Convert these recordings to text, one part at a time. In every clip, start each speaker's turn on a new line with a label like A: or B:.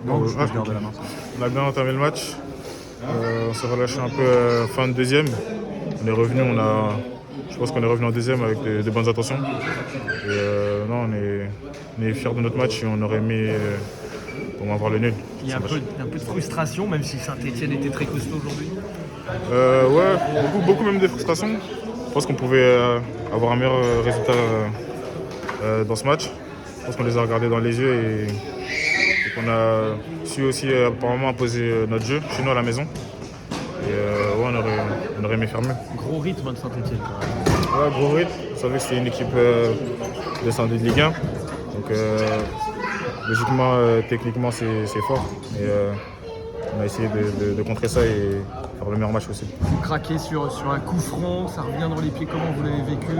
A: Non, je peux garder la main.
B: On a bien entamé le match. On s'est relâché un peu fin de deuxième. On est revenu, je pense qu'on est revenu en deuxième avec de bonnes intentions. Et non, on est fiers de notre match et on aurait aimé pour avoir le nul.
C: Il y a un peu de frustration, même si Saint-Etienne était très costaud aujourd'hui.
B: Ouais, beaucoup même de frustration. Je pense qu'on pouvait avoir un meilleur résultat dans ce match. Je pense qu'on les a regardés dans les yeux et qu'on a su aussi apparemment imposer notre jeu chez nous à la maison. Et ouais, on aurait aimé faire mieux.
C: Gros rythme de Saint-Etienne.
B: Ouais, gros rythme. On savait que c'était une équipe descendue de Ligue 1. Donc logiquement, techniquement, c'est fort. Et on a essayé de contrer ça et faire le meilleur match possible.
C: Vous craquez sur un coup franc, ça revient dans les pieds. Comment vous l'avez vécu?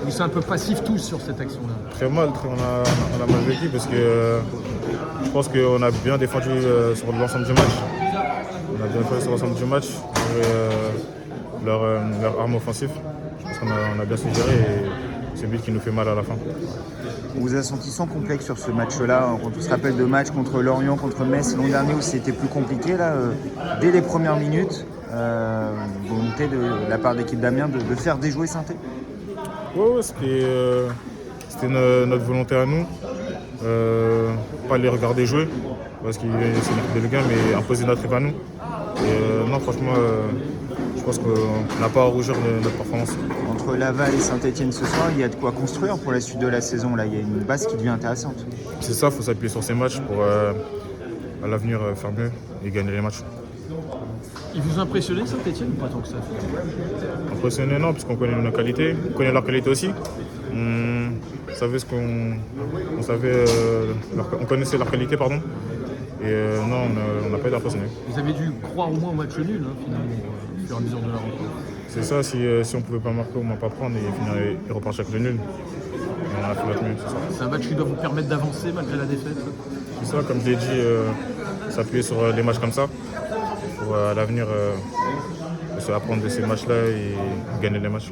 C: Ou c'est un peu passif tous sur cette action-là?
B: Très mal, on a mal vécu parce que je pense qu'on a bien défendu sur l'ensemble du match. On a bien défendu sur l'ensemble du match. Leur arme offensive. Je pense qu'on a bien su gérer et c'est le but qui nous fait mal à la fin.
A: On vous a senti sans complexe sur ce match-là, quand on se rappelle de matchs contre Lorient, contre Metz l'an dernier où c'était plus compliqué. Là, dès les premières minutes, volonté de la part de l'équipe d'Amiens de faire déjouer Saint-Étienne.
B: Ouais, c'était notre volonté à nous. Pas les regarder jouer, parce qu'ils c'est une équipe de Ligue 1, mais imposer notre équipe à nous. Et non, franchement, je pense qu'on n'a pas à rougir de notre performance.
A: Entre Laval et Saint-Etienne ce soir, il y a de quoi construire pour la suite de la saison. Là, il y a une base qui devient intéressante.
B: C'est ça, il faut s'appuyer sur ces matchs pour à l'avenir faire mieux et gagner les matchs.
C: Il vous impressionnait Saint-Etienne ou pas tant que ça?
B: Impressionné, non, puisqu'on connaît nos qualités, on connaît leurs qualités aussi. On savait on connaissait leurs qualités, pardon. Et non, on n'a pas été impressionné.
C: Vous avez dû croire au moins au match nul, finalement, au fur et à mesure de la rencontre.
B: C'est ça, si on ne pouvait pas marquer, au moins pas prendre et finir et repartir avec le nul. Et on a fait notre mieux, c'est ça.
C: C'est un match qui doit vous permettre d'avancer malgré la défaite?
B: C'est ça, comme je l'ai dit, s'appuyer sur des matchs comme ça pour à l'avenir se apprendre de ces matchs-là et gagner les matchs.